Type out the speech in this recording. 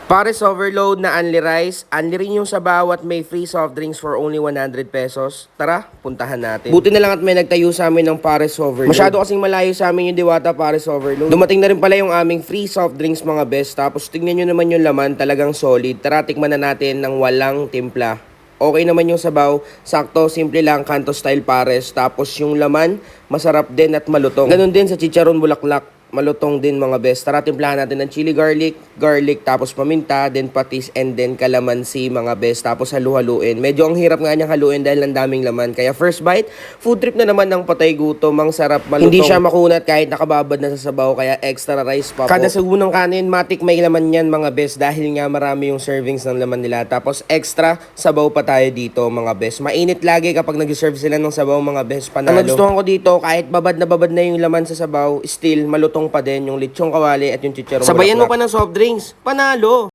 Pares overload na unli rice, unli rin yung sabaw at may free soft drinks for only 100 pesos. Tara, puntahan natin. Buti na lang at may nagtayo sa amin ng Pares overload. Masyado kasing malayo sa amin yung Diwata Pares overload. Dumating na rin pala yung aming free soft drinks mga best. Tapos tingnan nyo naman yung laman, talagang solid. Tara, tikman na natin ng walang timpla. Okay naman yung sabaw, sakto, simple lang, kanto style Pares. Tapos yung laman, masarap din at malutong. Ganon din sa chicharon bulaklak. Malutong din mga best. Tara, timplahan natin ng chili garlic, tapos paminta, then patis, and then kalamansi mga best. Tapos halu-haluin. Medyo ang hirap nga niyang haluin dahil ang daming laman. Kaya first bite, food trip na naman ng patay gutom. Ang sarap, malutong. Hindi siya makunat kahit nakababad na sa sabaw, kaya extra rice pa po. Kada sugunang kanin, matik may laman yan mga best dahil nga marami yung servings ng laman nila. Tapos extra sabaw pa tayo dito mga best. Mainit lagi kapag nag-serve sila ng sabaw mga best. Panalo. Ang nagustuhan ko dito, kahit babad na yung laman sa sabaw, still malutong pa din yung lechong kawali at yung chicharon. Sabayan mo pa ng soft drinks, panalo!